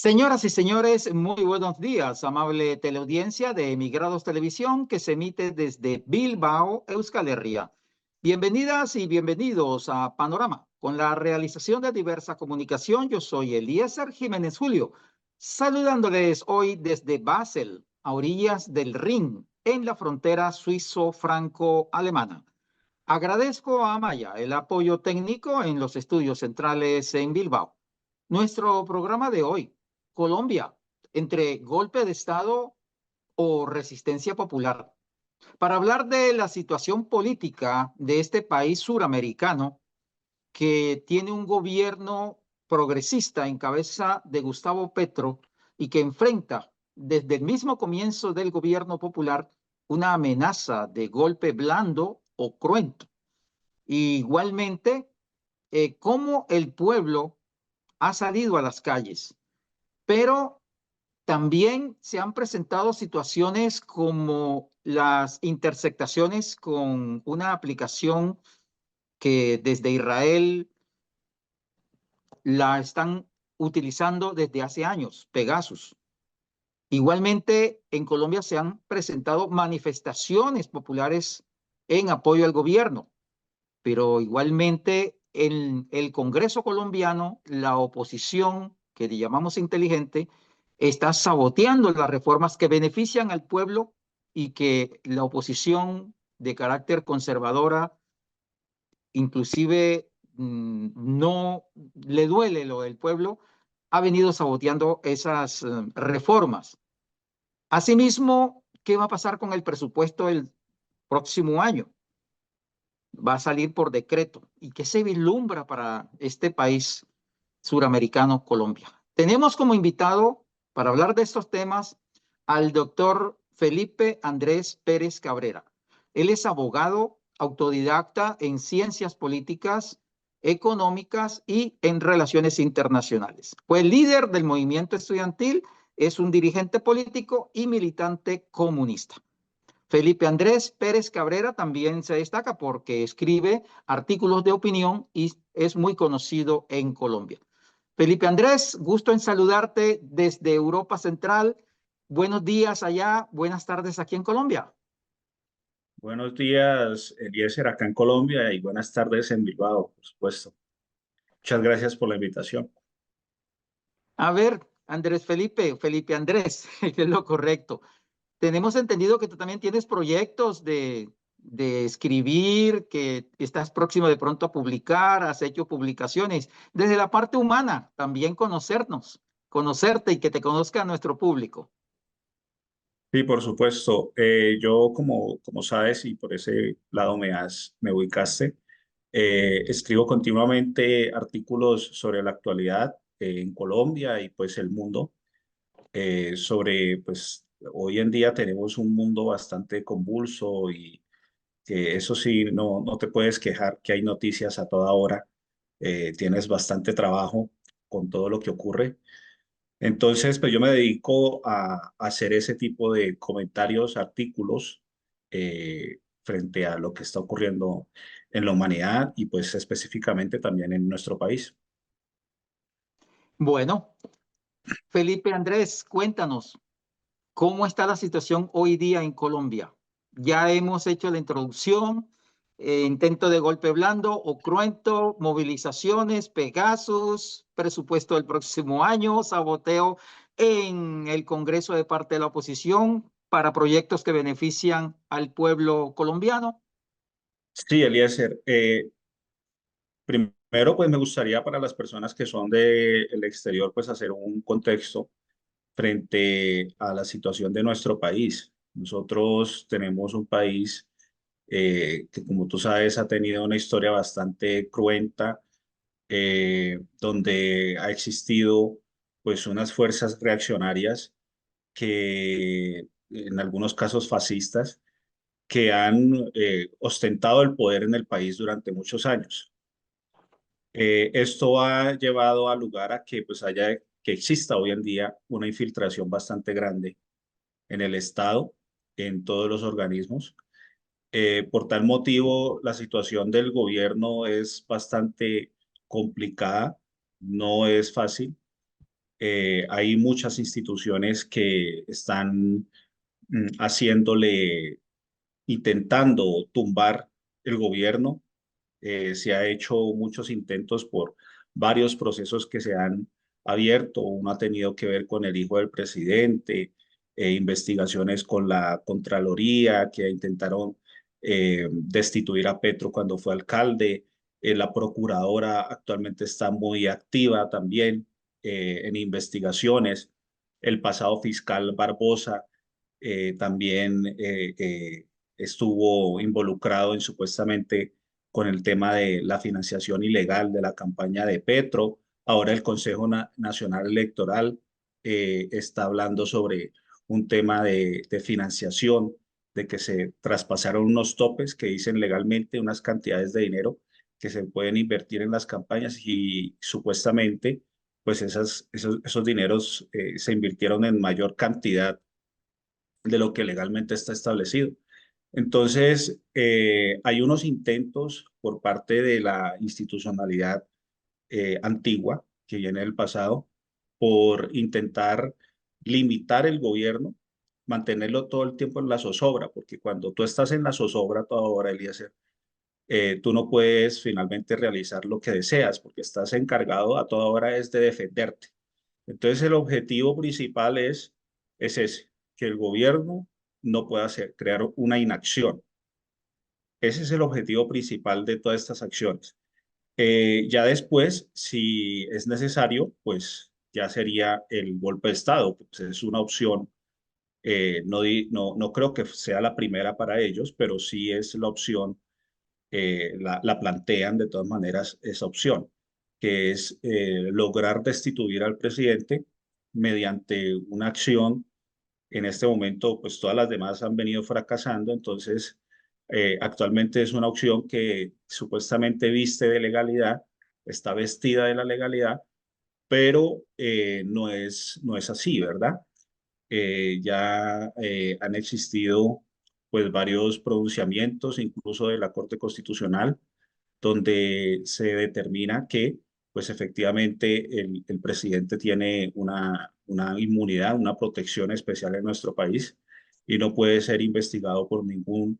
Señoras y señores, muy buenos días, amable teleaudiencia de Emigrados Televisión que se emite desde Bilbao, Euskal Herria. Bienvenidas y bienvenidos a Panorama. Con la realización de diversa comunicación, yo soy Eliezer Jiménez Julio, saludándoles hoy desde Basel, a orillas del Rin, en la frontera suizo-franco-alemana. Agradezco a Amaya el apoyo técnico en los estudios centrales en Bilbao. Nuestro programa de hoy, Colombia, entre golpe de Estado o resistencia popular. Para hablar de la situación política de este país suramericano que tiene un gobierno progresista en cabeza de Gustavo Petro y que enfrenta desde el mismo comienzo del gobierno popular una amenaza de golpe blando o cruento. Igualmente, cómo el pueblo ha salido a las calles, pero también se han presentado situaciones como las intersectaciones con una aplicación que desde Israel la están utilizando desde hace años, Pegasus. Igualmente, en Colombia se han presentado manifestaciones populares en apoyo al gobierno, pero igualmente en el Congreso colombiano, la oposición, que le llamamos inteligente, está saboteando las reformas que benefician al pueblo y que la oposición de carácter conservadora, inclusive no le duele lo del pueblo, ha venido saboteando esas reformas. Asimismo, ¿qué va a pasar con el presupuesto del próximo año? Va a salir por decreto. ¿Y qué se vislumbra para este país suramericano, Colombia? Tenemos como invitado para hablar de estos temas al doctor Felipe Andrés Pérez Cabrera. Él es abogado autodidacta en ciencias políticas, económicas y en relaciones internacionales. Fue líder del movimiento estudiantil, es un dirigente político y militante comunista. Felipe Andrés Pérez Cabrera también se destaca porque escribe artículos de opinión y es muy conocido en Colombia. Felipe Andrés, gusto en saludarte desde Europa Central. Buenos días allá, buenas tardes aquí en Colombia. Buenos días, Eliezer, acá en Colombia y buenas tardes en Bilbao, por supuesto. Muchas gracias por la invitación. A ver, Andrés Felipe, Felipe Andrés, que es lo correcto. Tenemos entendido que tú también tienes proyectos de escribir, que estás próximo de pronto a publicar, has hecho publicaciones. Desde la parte humana, también conocernos, conocerte y que te conozca nuestro público. Sí, por supuesto. Yo, como sabes, y por ese lado me ubicaste, escribo continuamente artículos sobre la actualidad en Colombia y pues el mundo. Pues hoy en día tenemos un mundo bastante convulso y que eso sí, no te puedes quejar que hay noticias a toda hora. Tienes bastante trabajo con todo lo que ocurre. Entonces, pues yo me dedico a hacer ese tipo de comentarios, artículos frente a lo que está ocurriendo en la humanidad y pues específicamente también en nuestro país. Bueno, Felipe Andrés, cuéntanos, ¿cómo está la situación hoy día en Colombia? Ya hemos hecho la introducción, intento de golpe blando o cruento, movilizaciones, Pegasus, presupuesto del próximo año, saboteo en el Congreso de parte de la oposición para proyectos que benefician al pueblo colombiano. Sí, Eliezer. Primero, pues me gustaría para las personas que son del exterior, pues hacer un contexto frente a la situación de nuestro país. Nosotros tenemos un país que, como tú sabes, ha tenido una historia bastante cruenta, donde ha existido pues unas fuerzas reaccionarias que, en algunos casos fascistas, que han ostentado el poder en el país durante muchos años. Esto ha llevado al lugar a que pues que exista hoy en día una infiltración bastante grande en el Estado, en todos los organismos. Por tal motivo, la situación del gobierno es bastante complicada, no es fácil. Hay muchas instituciones que están haciéndole, intentando tumbar el gobierno. Se ha hecho muchos intentos por varios procesos que se han abierto. Uno ha tenido que ver con el hijo del presidente, investigaciones con la Contraloría que intentaron destituir a Petro cuando fue alcalde. La procuradora actualmente está muy activa también en investigaciones. El pasado fiscal Barbosa también estuvo involucrado en supuestamente con el tema de la financiación ilegal de la campaña de Petro. Ahora el Consejo Nacional Electoral está hablando sobre un tema de financiación, de que se traspasaron unos topes que dicen legalmente unas cantidades de dinero que se pueden invertir en las campañas y supuestamente pues esos dineros se invirtieron en mayor cantidad de lo que legalmente está establecido. Entonces, hay unos intentos por parte de la institucionalidad antigua que viene del pasado por intentar limitar el gobierno, mantenerlo todo el tiempo en la zozobra, porque cuando tú estás en la zozobra toda hora, Eliezer, tú no puedes finalmente realizar lo que deseas, porque estás encargado a toda hora es de defenderte. Entonces, el objetivo principal es ese, que el gobierno no pueda crear una inacción. Ese es el objetivo principal de todas estas acciones. Ya después, si es necesario, pues ya sería el golpe de Estado, pues es una opción. No creo que sea la primera para ellos, pero sí es la opción, la plantean de todas maneras esa opción, que es lograr destituir al presidente mediante una acción. En este momento, pues todas las demás han venido fracasando, entonces actualmente es una opción que supuestamente viste de legalidad, está vestida de la legalidad, pero no es así, ¿verdad? Ya han existido pues varios pronunciamientos, incluso de la Corte Constitucional, donde se determina que, pues efectivamente, el presidente tiene una inmunidad, una protección especial en nuestro país y no puede ser investigado por ningún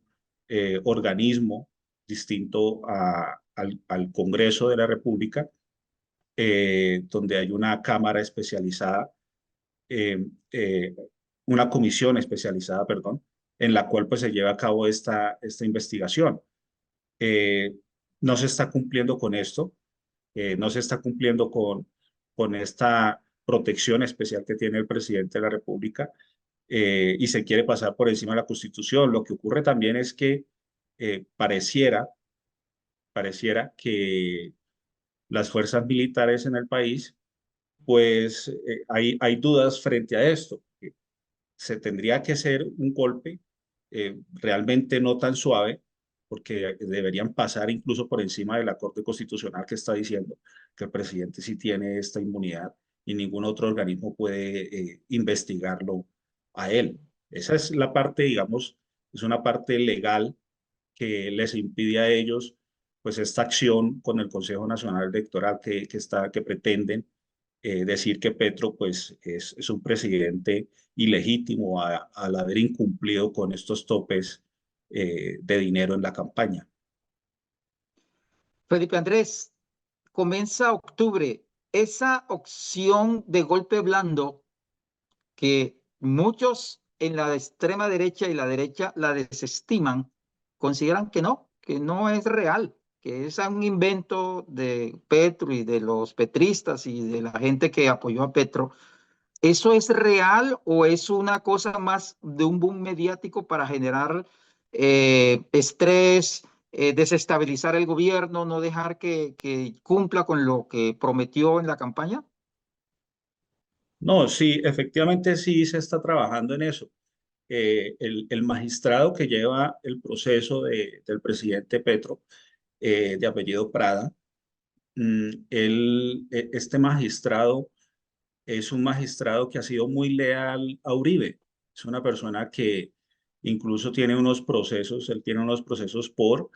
organismo distinto al Congreso de la República, donde hay una cámara especializada, eh, eh, una comisión especializada, perdón, en la cual pues se lleva a cabo esta investigación. Eh, no se está cumpliendo con esto, no se está cumpliendo con esta protección especial que tiene el presidente de la República y se quiere pasar por encima de la Constitución. Lo que ocurre también es que pareciera que las fuerzas militares en el país, pues hay dudas frente a esto. Se tendría que hacer un golpe realmente no tan suave, porque deberían pasar incluso por encima de la Corte Constitucional que está diciendo que el presidente sí tiene esta inmunidad y ningún otro organismo puede investigarlo a él. Esa es la parte, digamos, es una parte legal que les impide a ellos pues esta acción con el Consejo Nacional Electoral que pretenden decir que Petro pues es un presidente ilegítimo al haber incumplido con estos topes de dinero en la campaña. Felipe Andrés, comienza octubre. Esa opción de golpe blando que muchos en la extrema derecha y la derecha la desestiman, consideran que no es real, que es un invento de Petro y de los petristas y de la gente que apoyó a Petro. ¿Eso es real o es una cosa más de un boom mediático para generar estrés, desestabilizar el gobierno, no dejar que cumpla con lo que prometió en la campaña? No, sí, efectivamente sí se está trabajando en eso. El magistrado que lleva el proceso del presidente Petro, de apellido Prada, este magistrado es un magistrado que ha sido muy leal a Uribe. Es una persona que incluso tiene unos procesos, él tiene unos procesos por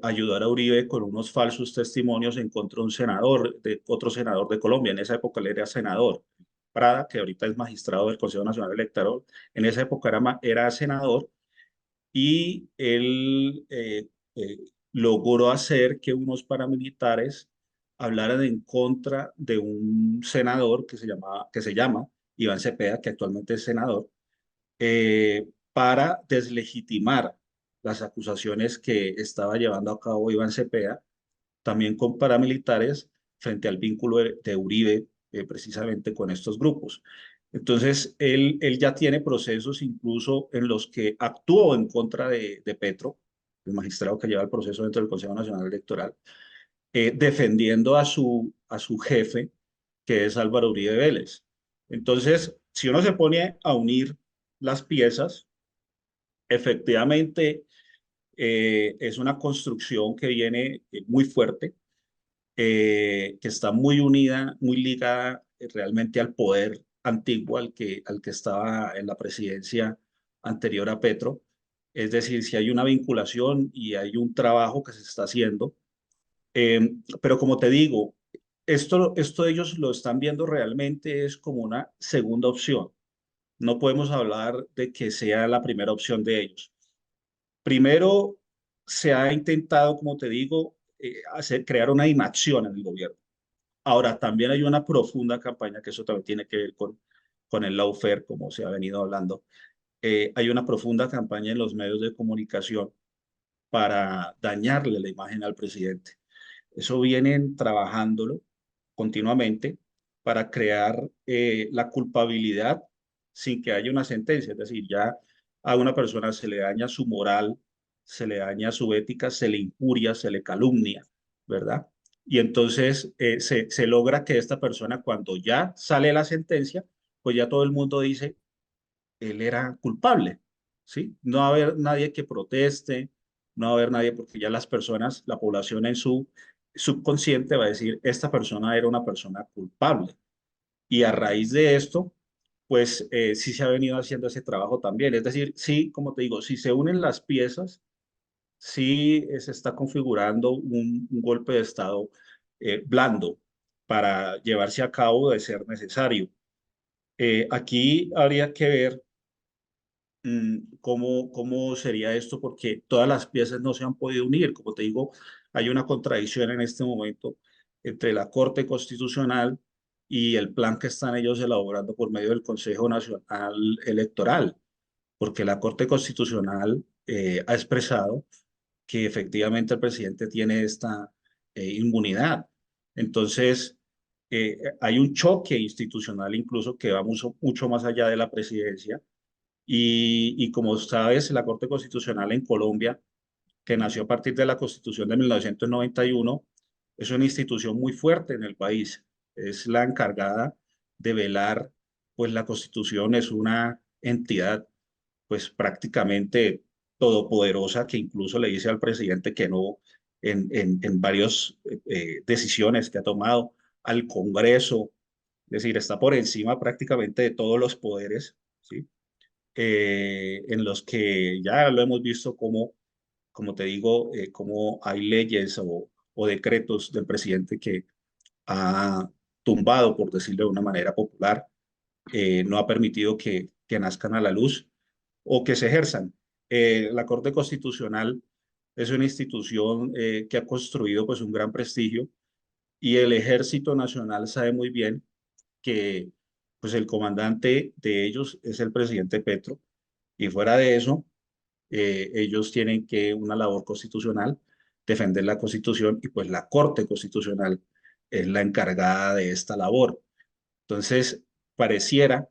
ayudar a Uribe con unos falsos testimonios en contra de un senador, de otro senador de Colombia. En esa época él era senador, Prada, que ahorita es magistrado del Consejo Nacional Electoral. En esa época era senador y él logró hacer que unos paramilitares hablaran en contra de un senador que se llama Iván Cepeda, que actualmente es senador, para deslegitimar las acusaciones que estaba llevando a cabo Iván Cepeda, también con paramilitares, frente al vínculo de Uribe, precisamente con estos grupos. Entonces, él ya tiene procesos incluso en los que actuó en contra de Petro, el magistrado que lleva el proceso dentro del Consejo Nacional Electoral, defendiendo a su jefe, que es Álvaro Uribe Vélez. Entonces, si uno se pone a unir las piezas, efectivamente es una construcción que viene muy fuerte, que está muy unida, muy ligada realmente al poder antiguo al que estaba en la presidencia anterior a Petro. Es decir, si hay una vinculación y hay un trabajo que se está haciendo, pero como te digo, esto ellos lo están viendo realmente es como una segunda opción. No podemos hablar de que sea la primera opción de ellos. Primero, se ha intentado, como te digo, crear una inacción en el gobierno. Ahora, también hay una profunda campaña, que eso también tiene que ver con el lawfare, como se ha venido hablando. Hay una profunda campaña en los medios de comunicación para dañarle la imagen al presidente. Eso vienen trabajándolo continuamente para crear la culpabilidad sin que haya una sentencia. Es decir, ya a una persona se le daña su moral, se le daña su ética, se le injuria, se le calumnia, ¿verdad? Y entonces se logra que esta persona, cuando ya sale la sentencia, pues ya todo el mundo dice, él era culpable, ¿sí? No va a haber nadie que proteste, no va a haber nadie porque ya las personas, la población en su subconsciente va a decir, esta persona era una persona culpable. Y a raíz de esto, pues sí se ha venido haciendo ese trabajo también. Es decir, sí, como te digo, si se unen las piezas, sí se está configurando un golpe de Estado blando para llevarse a cabo de ser necesario. Aquí habría que ver cómo sería esto, porque todas las piezas no se han podido unir. Como te digo, hay una contradicción en este momento entre la Corte Constitucional y el plan que están ellos elaborando por medio del Consejo Nacional Electoral, porque la Corte Constitucional ha expresado que efectivamente el presidente tiene esta inmunidad. Entonces, hay un choque institucional incluso que va mucho más allá de la presidencia y como sabes, la Corte Constitucional en Colombia, que nació a partir de la Constitución de 1991, es una institución muy fuerte en el país. Es la encargada de velar, pues la Constitución es una entidad, pues prácticamente todopoderosa, que incluso le dice al presidente que no en varias decisiones que ha tomado, al Congreso, es decir, está por encima prácticamente de todos los poderes, ¿sí? En los que ya lo hemos visto como te digo, como hay leyes o decretos del presidente que ha tumbado, por decirlo de una manera popular, no ha permitido que nazcan a la luz o que se ejerzan. La Corte Constitucional es una institución que ha construido pues un gran prestigio y el Ejército Nacional sabe muy bien que pues el comandante de ellos es el presidente Petro y fuera de eso, ellos tienen que una labor constitucional, defender la Constitución y pues la Corte Constitucional es la encargada de esta labor. Entonces, pareciera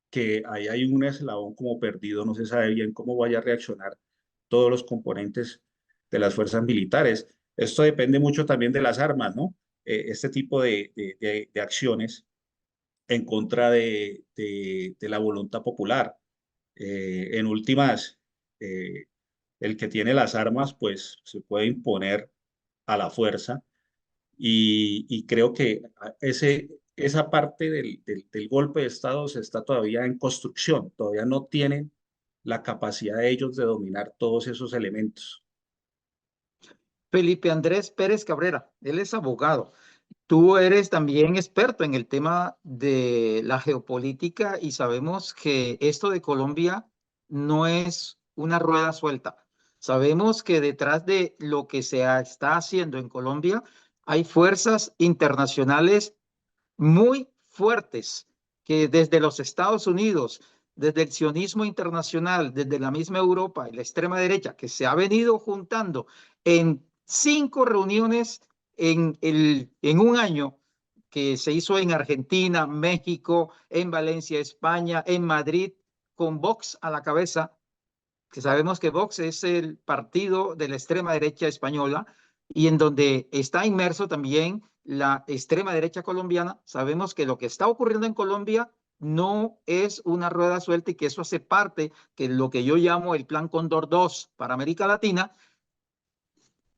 que ahí hay un eslabón como perdido, no se sabe bien cómo vaya a reaccionar todos los componentes de las fuerzas militares. Esto depende mucho también de las armas, ¿no? Este tipo de acciones en contra de la voluntad popular. En últimas, eh, el que tiene las armas, pues se puede imponer a la fuerza y creo que esa parte del golpe de Estado se está todavía en construcción, todavía no tienen la capacidad de ellos de dominar todos esos elementos. Felipe Andrés Pérez Cabrera, él es abogado. Tú eres también experto en el tema de la geopolítica y sabemos que esto de Colombia no es una rueda suelta. Sabemos que detrás de lo que está haciendo en Colombia hay fuerzas internacionales muy fuertes que desde los Estados Unidos, desde el sionismo internacional, desde la misma Europa y la extrema derecha, que se ha venido juntando en 5 reuniones en un año que se hizo en Argentina, México, en Valencia, España, en Madrid, con Vox a la cabeza, que sabemos que Vox es el partido de la extrema derecha española y en donde está inmerso también la extrema derecha colombiana. Sabemos que lo que está ocurriendo en Colombia no es una rueda suelta y que eso hace parte que lo que yo llamo el Plan Cóndor 2 para América Latina.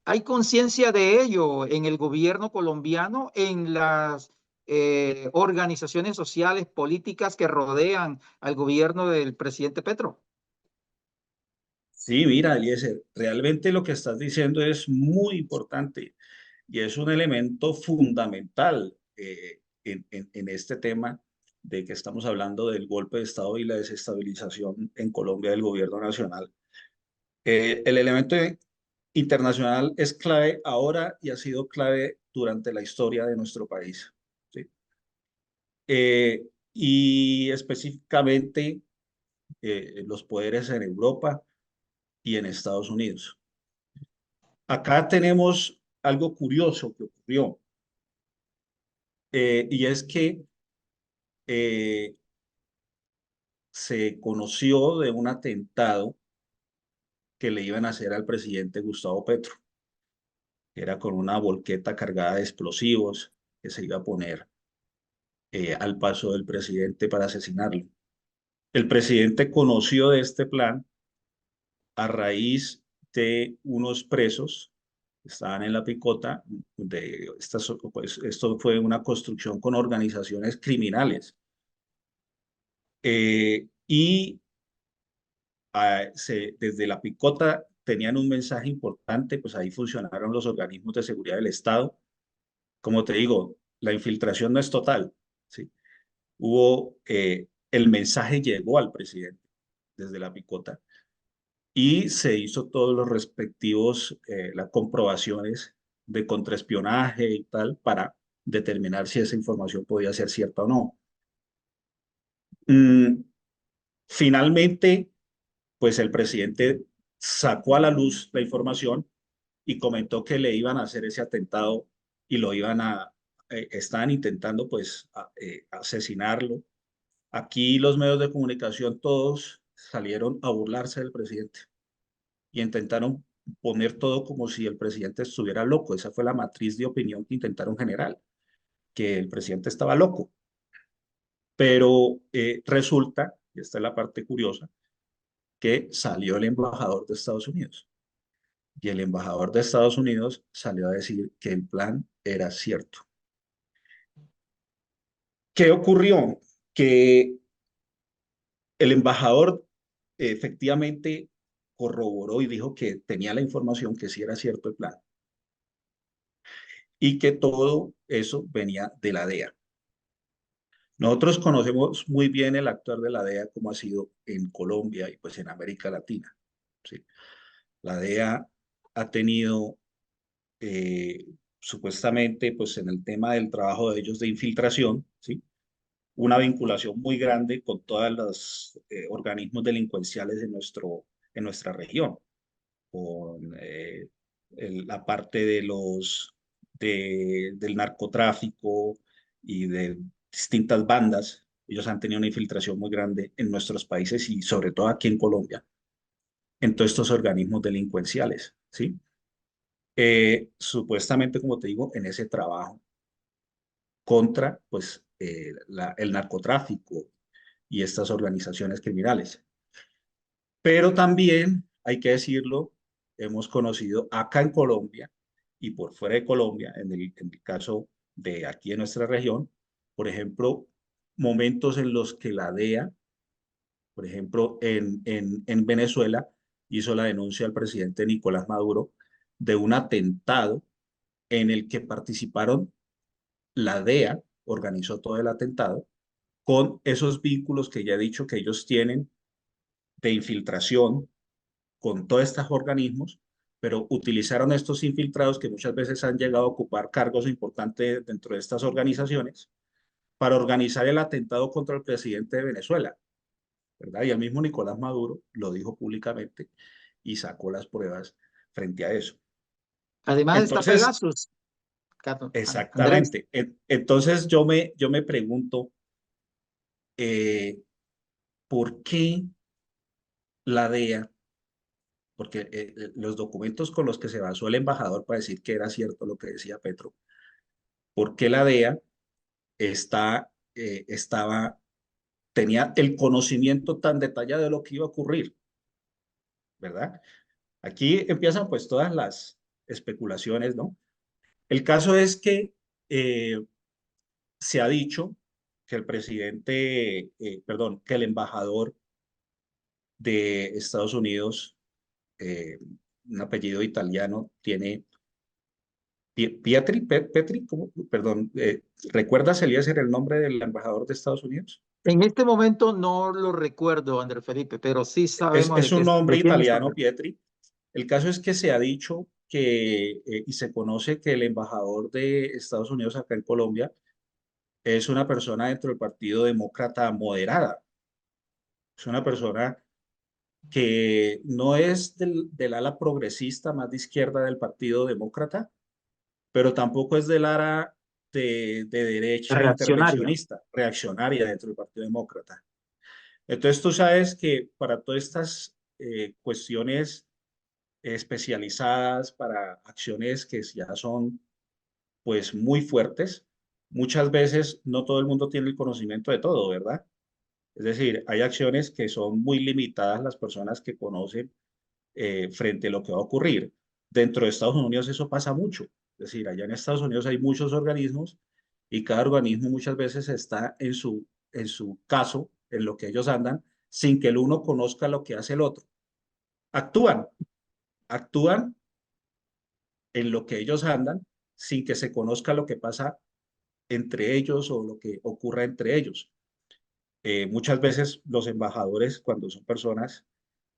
¿Hay conciencia de ello en el gobierno colombiano, en las organizaciones sociales, políticas que rodean al gobierno del presidente Petro? Sí, mira, Eliezer, realmente lo que estás diciendo es muy importante y es un elemento fundamental en este tema de que estamos hablando del golpe de Estado y la desestabilización en Colombia del gobierno nacional. El elemento internacional es clave ahora y ha sido clave durante la historia de nuestro país. ¿Sí? Y específicamente los poderes en Europa y en Estados Unidos. Acá tenemos algo curioso que ocurrió, y es que eh, se conoció de un atentado que le iban a hacer al presidente Gustavo Petro. Era con una volqueta cargada de explosivos que se iba a poner al paso del presidente para asesinarlo. El presidente conoció de este plan a raíz de unos presos que estaban en la picota. Pues, esto fue una construcción con organizaciones criminales. Y desde la picota tenían un mensaje importante, pues ahí funcionaron los organismos de seguridad del Estado. Como te digo, la infiltración no es total, ¿sí? El mensaje llegó al presidente desde la picota y se hizo todos los respectivos, las comprobaciones de contraespionaje y tal para determinar si esa información podía ser cierta o no. Mm, Finalmente, pues el presidente sacó a la luz la información y comentó que le iban a hacer ese atentado y estaban intentando pues asesinarlo. Aquí los medios de comunicación todos salieron a burlarse del presidente y intentaron poner todo como si el presidente estuviera loco. Esa fue la matriz de opinión que intentaron generar, que el presidente estaba loco. Pero resulta, y esta es la parte curiosa, que salió el embajador de Estados Unidos. Y el embajador de Estados Unidos salió a decir que el plan era cierto. ¿Qué ocurrió? Que el embajador efectivamente corroboró y dijo que tenía la información que sí era cierto el plan y que todo eso venía de la DEA. Nosotros conocemos muy bien el actuar de la DEA como ha sido en Colombia y pues en América Latina. ¿Sí? La DEA ha tenido eh, supuestamente pues en el tema del trabajo de ellos de infiltración, ¿sí? Una vinculación muy grande con todos los organismos delincuenciales en nuestra región, con la parte del narcotráfico y de distintas bandas. Ellos han tenido una infiltración muy grande en nuestros países y sobre todo aquí en Colombia, en todos estos organismos delincuenciales, ¿sí? Supuestamente, como te digo, en ese trabajo contra, pues, el narcotráfico y estas organizaciones criminales. Pero también, hay que decirlo, hemos conocido acá en Colombia y por fuera de Colombia, en el caso de aquí en nuestra región, por ejemplo, momentos en los que la DEA, por ejemplo, en Venezuela, hizo la denuncia al presidente Nicolás Maduro de un atentado en el que participaron la DEA organizó todo el atentado con esos vínculos que ya he dicho que ellos tienen de infiltración con todos estos organismos, pero utilizaron estos infiltrados que muchas veces han llegado a ocupar cargos importantes dentro de estas organizaciones para organizar el atentado contra el presidente de Venezuela, ¿verdad? Y el mismo Nicolás Maduro lo dijo públicamente y sacó las pruebas frente a eso. Además está Entonces, Pegasus, Andrés. exactamente. Entonces yo me pregunto, ¿por qué la DEA? Porque los documentos con los que se basó el embajador para decir que era cierto lo que decía Petro, ¿por qué la DEA estaba, tenía el conocimiento tan detallado de lo que iba a ocurrir, ¿verdad? Aquí empiezan pues todas las especulaciones, ¿no? El caso es que eh, se ha dicho que el presidente, perdón, que el embajador de Estados Unidos, eh, un apellido italiano, tiene Petri, ¿cómo? Perdón, ¿recuerdas, Eliezer, el nombre del embajador de Estados Unidos? En este momento no lo recuerdo, Andrés Felipe, pero sí sabemos Es un de nombre quién está italiano, hablando. Pietri. El caso es que se ha dicho que, y se conoce que el embajador de Estados Unidos acá en Colombia es una persona dentro del Partido Demócrata moderada. Es una persona que no es del ala progresista más de izquierda del Partido Demócrata, pero tampoco es del ala de derecha Reaccionaria. intervencionista, reaccionaria dentro del Partido Demócrata. Entonces tú sabes que para todas estas cuestiones especializadas, para acciones que ya son pues muy fuertes, muchas veces no todo el mundo tiene el conocimiento de todo, ¿verdad? Es decir, hay acciones que son muy limitadas las personas que conocen frente a lo que va a ocurrir. Dentro de Estados Unidos eso pasa mucho. Es decir, allá en Estados Unidos hay muchos organismos y cada organismo muchas veces está en su caso, en lo que ellos andan, sin que el uno conozca lo que hace el otro. Actúan, actúan en lo que ellos andan sin que se conozca lo que pasa entre ellos o lo que ocurra entre ellos. Muchas veces los embajadores, cuando son personas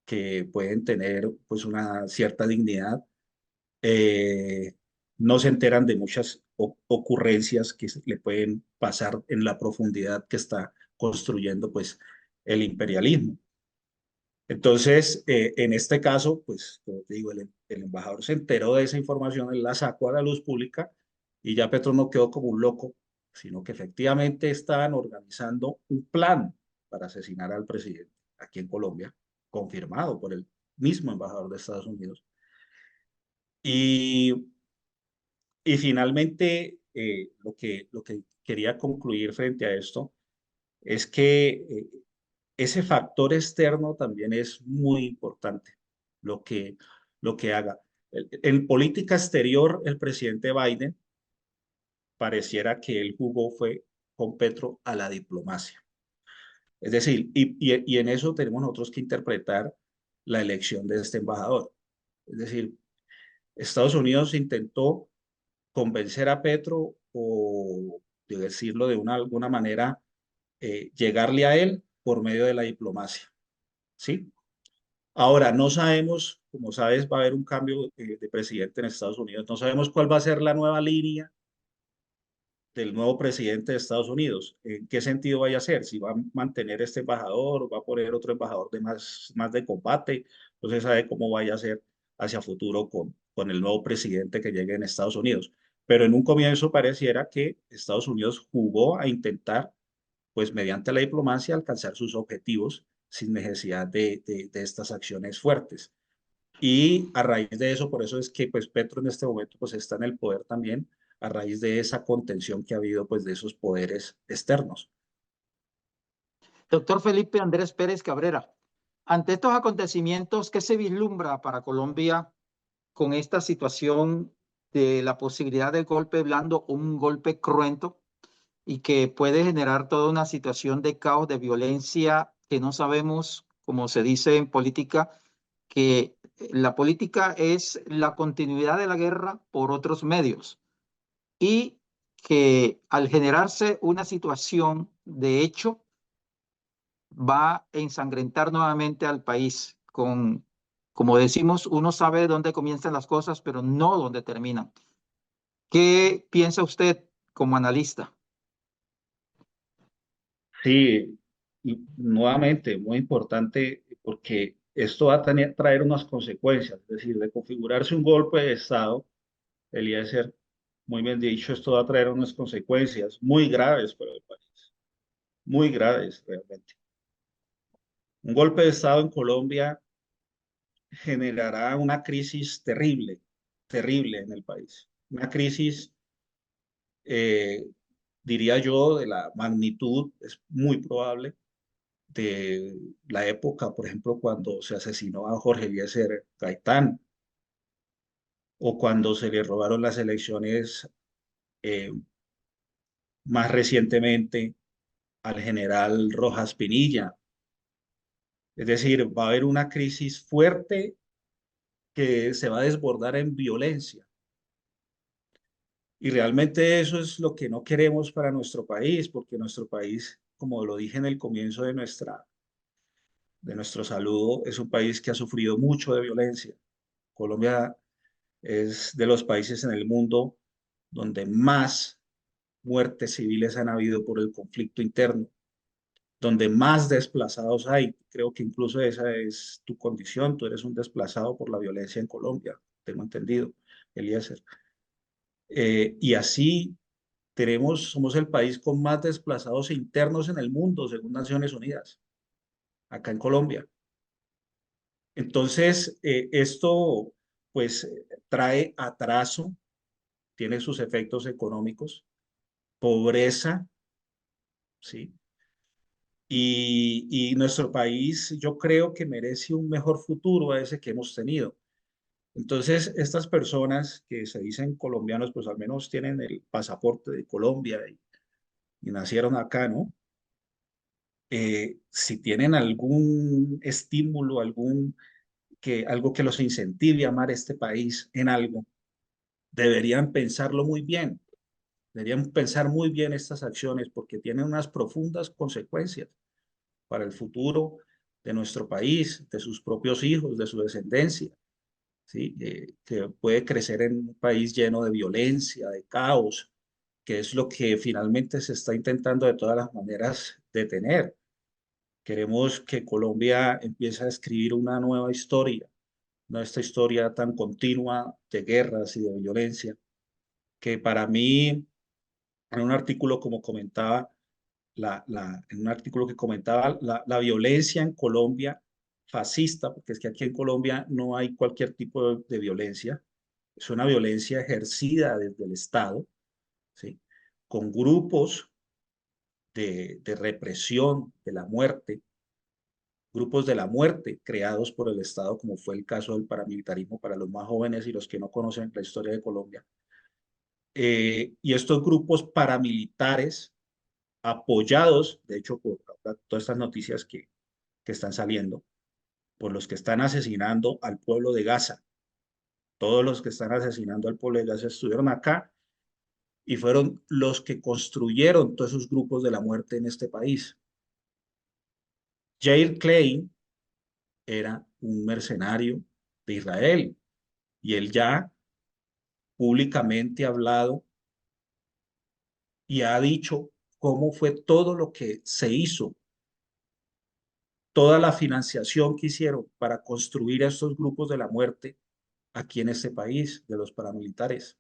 que pueden tener pues una cierta dignidad, eh, no se enteran de muchas ocurrencias que le pueden pasar en la profundidad que está construyendo pues el imperialismo. Entonces, en este caso, pues, como te digo, el embajador se enteró de esa información, él la sacó a la luz pública y ya Petro no quedó como un loco, sino que efectivamente estaban organizando un plan para asesinar al presidente aquí en Colombia, confirmado por el mismo embajador de Estados Unidos. Y, y finalmente, lo que quería concluir frente a esto es que ese factor externo también es muy importante, lo que, lo que haga. En política exterior, el presidente Biden pareciera que él jugó fue con Petro a la diplomacia. Es decir, y en eso tenemos nosotros que interpretar la elección de este embajador. Es decir, Estados Unidos intentó convencer a Petro o, de decirlo de alguna manera, llegarle a él por medio de la diplomacia. ¿Sí? Ahora, no sabemos, como sabes, va a haber un cambio de presidente en Estados Unidos. No sabemos cuál va a ser la nueva línea del nuevo presidente de Estados Unidos. ¿En qué sentido vaya a ser? Si va a mantener este embajador o va a poner otro embajador de más de combate. No se sabe cómo vaya a ser hacia futuro con el nuevo presidente que llegue en Estados Unidos. Pero en un comienzo pareciera que Estados Unidos jugó a intentar, pues mediante la diplomacia, alcanzar sus objetivos sin necesidad de estas acciones fuertes. Y a raíz de eso, por eso es que pues Petro en este momento pues está en el poder también, a raíz de esa contención que ha habido pues de esos poderes externos. Doctor Felipe Andrés Pérez Cabrera, ante estos acontecimientos, ¿qué se vislumbra para Colombia con esta situación de la posibilidad del golpe blando, un golpe cruento y que puede generar toda una situación de caos, de violencia que no sabemos, como se dice en política, que la política es la continuidad de la guerra por otros medios y que al generarse una situación de hecho va a ensangrentar nuevamente al país con, como decimos, uno sabe dónde comienzan las cosas, pero no dónde terminan. ¿Qué piensa usted como analista? Sí, y nuevamente, muy importante porque esto va a traer unas consecuencias, es decir, de configurarse un golpe de Estado, Eliezer, muy bien dicho, esto va a traer unas consecuencias muy graves para el país, muy graves realmente. Un golpe de Estado en Colombia generará una crisis terrible, terrible en el país. Una crisis, eh, diría yo, de la magnitud, es muy probable, de la época, por ejemplo, cuando se asesinó a Jorge Eliezer Gaitán o cuando se le robaron las elecciones eh, más recientemente al general Rojas Pinilla. Es decir, va a haber una crisis fuerte que se va a desbordar en violencia. Y realmente eso es lo que no queremos para nuestro país, porque nuestro país, como lo dije en el comienzo de nuestro saludo, es un país que ha sufrido mucho de violencia. Colombia es de los países en el mundo donde más muertes civiles han habido por el conflicto interno, donde más desplazados hay. Creo que incluso esa es tu condición, tú eres un desplazado por la violencia en Colombia, tengo entendido, Eliezer. Y así somos el país con más desplazados internos en el mundo, según Naciones Unidas, acá en Colombia. Entonces, esto pues trae atraso, tiene sus efectos económicos, pobreza, ¿sí? Y nuestro país yo creo que merece un mejor futuro a ese que hemos tenido. Entonces, estas personas que se dicen colombianos, pues al menos tienen el pasaporte de Colombia y nacieron acá, ¿no? Si tienen algún estímulo, algo que los incentive a amar este país en algo, deberían pensarlo muy bien, deberían pensar muy bien estas acciones porque tienen unas profundas consecuencias para el futuro de nuestro país, de sus propios hijos, de su descendencia, ¿sí? Que puede crecer en un país lleno de violencia, de caos, que es lo que finalmente se está intentando de todas las maneras detener. Queremos que Colombia empiece a escribir una nueva historia, no esta historia tan continua de guerras y de violencia, que para mí, en un artículo como comentaba, en un artículo que comentaba la violencia en Colombia fascista, porque es que aquí en Colombia no hay cualquier tipo de violencia, es una violencia ejercida desde el Estado, ¿sí? Con grupos de represión de la muerte, grupos de la muerte creados por el Estado, como fue el caso del paramilitarismo para los más jóvenes y los que no conocen la historia de Colombia. Y estos grupos paramilitares apoyados, de hecho, por todas estas noticias que están saliendo, por los que están asesinando al pueblo de Gaza. Todos los que están asesinando al pueblo de Gaza estuvieron acá y fueron los que construyeron todos esos grupos de la muerte en este país. Jair Klein era un mercenario de Israel y él ya públicamente ha hablado y ha dicho cómo fue todo lo que se hizo, toda la financiación que hicieron para construir estos grupos de la muerte aquí en este país, de los paramilitares.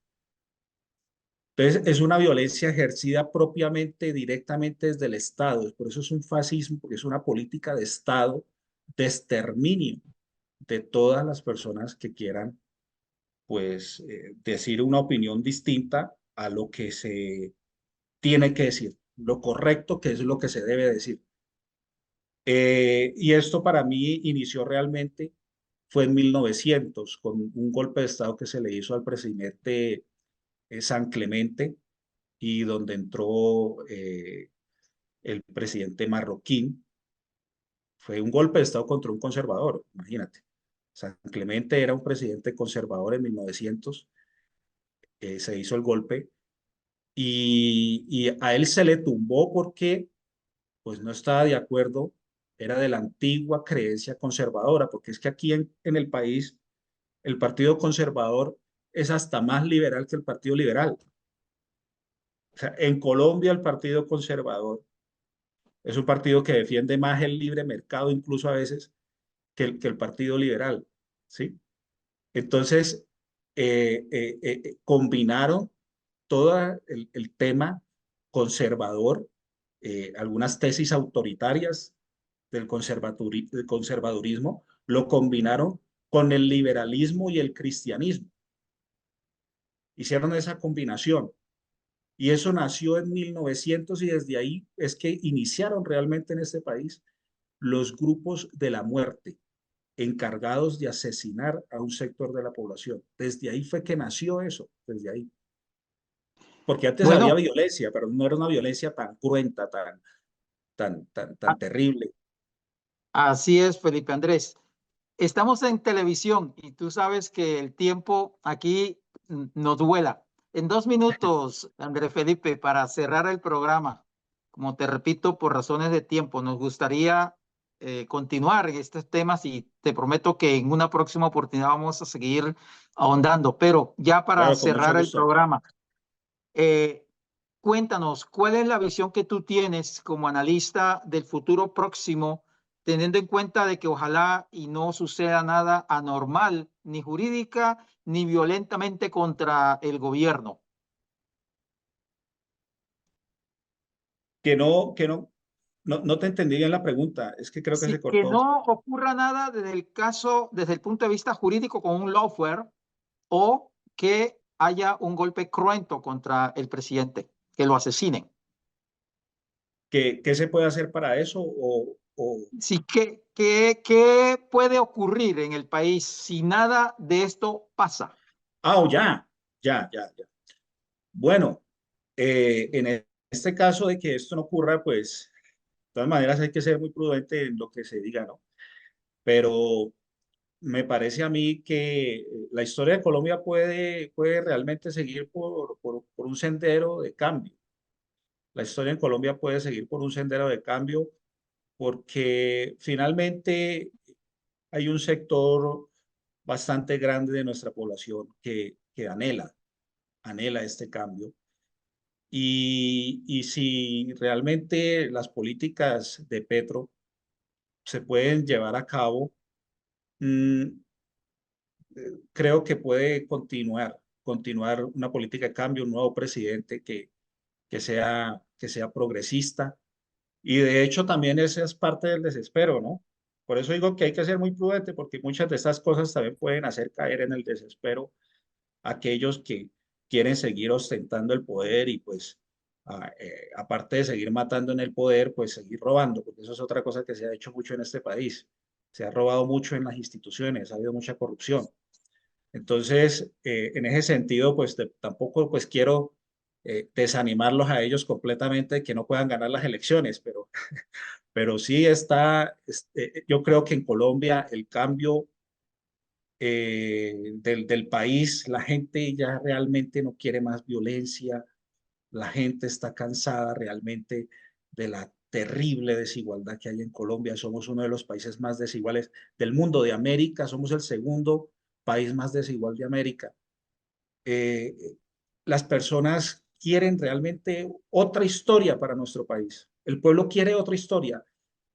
Entonces, es una violencia ejercida propiamente, directamente desde el Estado. Por eso es un fascismo, porque es una política de Estado de exterminio de todas las personas que quieran, pues, decir una opinión distinta a lo que se tiene que decir, lo correcto que es lo que se debe decir. Y esto para mí inició realmente, fue en 1900, con un golpe de Estado que se le hizo al presidente San Clemente y donde entró el presidente marroquín. Fue un golpe de Estado contra un conservador, imagínate. San Clemente era un presidente conservador en 1900, se hizo el golpe y a él se le tumbó porque pues no estaba de acuerdo, era de la antigua creencia conservadora, porque es que aquí en el país el Partido Conservador es hasta más liberal que el Partido Liberal. O sea, en Colombia el Partido Conservador es un partido que defiende más el libre mercado, incluso a veces, que el Partido Liberal, ¿sí? Entonces, combinaron todo el tema conservador, algunas tesis autoritarias del conservadurismo, lo combinaron con el liberalismo y el cristianismo. Hicieron esa combinación. Y eso nació en 1900 y desde ahí es que iniciaron realmente en este país los grupos de la muerte encargados de asesinar a un sector de la población. Desde ahí fue que nació eso, desde ahí. Porque antes había Bueno, violencia, pero no era una violencia tan cruenta, tan terrible. así es, Felipe Andrés. Estamos en televisión y tú sabes que el tiempo aquí nos vuela. En 2 minutos, Andrés Felipe, para cerrar el programa, como te repito, por razones de tiempo, nos gustaría continuar en estos temas y te prometo que en una próxima oportunidad vamos a seguir ahondando. Pero ya para Claro, con mucho cerrar el gusto. programa, eh, cuéntanos, ¿cuál es la visión que tú tienes como analista del futuro próximo, teniendo en cuenta de que ojalá y no suceda nada anormal, ni jurídica, ni violentamente contra el gobierno? No te entendí bien la pregunta. Es que creo que Sí, se que cortó. no ocurra nada desde el caso, desde el punto de vista jurídico con un lawfare o que haya un golpe cruento contra el presidente, que lo asesinen. ¿Qué se puede hacer para eso? Sí, ¿qué puede ocurrir en el país si nada de esto pasa? Ya. Bueno, en este caso de que esto no ocurra, pues, de todas maneras hay que ser muy prudente en lo que se diga, ¿no? Pero me parece a mí que la historia de Colombia puede realmente seguir por un sendero de cambio. La historia en Colombia puede seguir por un sendero de cambio porque finalmente hay un sector bastante grande de nuestra población que anhela este cambio. Y si realmente las políticas de Petro se pueden llevar a cabo, mm, creo que puede continuar una política de cambio, un nuevo presidente que sea progresista. Y de hecho también esa es parte del desespero, ¿no? Por eso digo que hay que ser muy prudente porque muchas de estas cosas también pueden hacer caer en el desespero a aquellos que quieren seguir ostentando el poder y pues aparte de seguir matando en el poder, pues seguir robando, porque eso es otra cosa que se ha hecho mucho en este país. Se ha robado mucho en las instituciones, ha habido mucha corrupción. Entonces, en ese sentido, pues tampoco pues quiero desanimarlos a ellos completamente de que no puedan ganar las elecciones, pero sí yo creo que en Colombia el cambio del país, la gente ya realmente no quiere más violencia, la gente está cansada realmente de la terrible desigualdad que hay en Colombia. Somos uno de los países más desiguales del mundo, de América, somos el segundo país más desigual de América. Eh, las personas quieren realmente otra historia para nuestro país. El pueblo quiere otra historia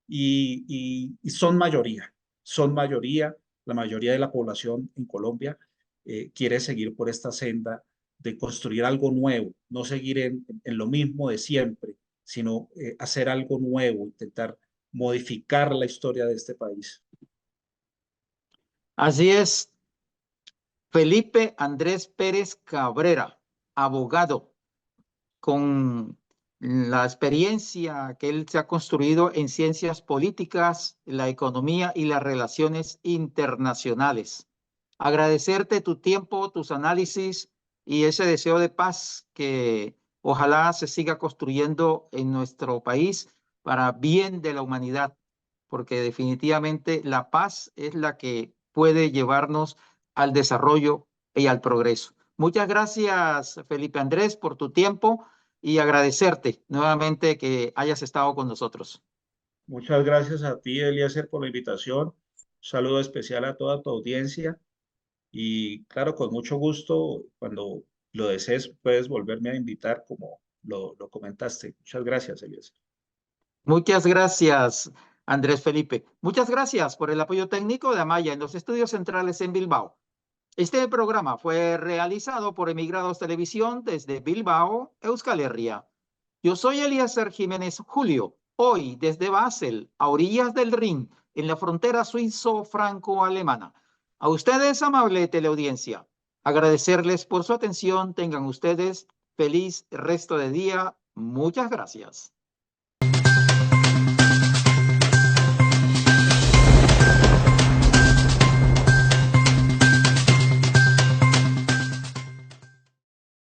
y son mayoría, la mayoría de la población en Colombia quiere seguir por esta senda de construir algo nuevo, no seguir en lo mismo de siempre, sino hacer algo nuevo, intentar modificar la historia de este país. Así es, Felipe Andrés Pérez Cabrera, abogado, con la experiencia que él se ha construido en ciencias políticas, la economía y las relaciones internacionales. Agradecerte tu tiempo, tus análisis y ese deseo de paz que ojalá se siga construyendo en nuestro país para bien de la humanidad, porque definitivamente la paz es la que puede llevarnos al desarrollo y al progreso. Muchas gracias, Felipe Andrés, por tu tiempo y agradecerte nuevamente que hayas estado con nosotros. Muchas gracias a ti, Eliezer, por la invitación. Un saludo especial a toda tu audiencia y claro, con mucho gusto, cuando lo desees, puedes volverme a invitar como lo comentaste. Muchas gracias, Eliezer. Muchas gracias, Andrés Felipe. Muchas gracias por el apoyo técnico de Amaya en los estudios centrales en Bilbao. Este programa fue realizado por Emigrados Televisión desde Bilbao, Euskal Herria. Yo soy Eliezer Jiménez Julio, hoy desde Basel, a orillas del Rin, en la frontera suizo-franco-alemana. A ustedes, amable teleaudiencia, agradecerles por su atención. Tengan ustedes feliz resto de día. Muchas gracias.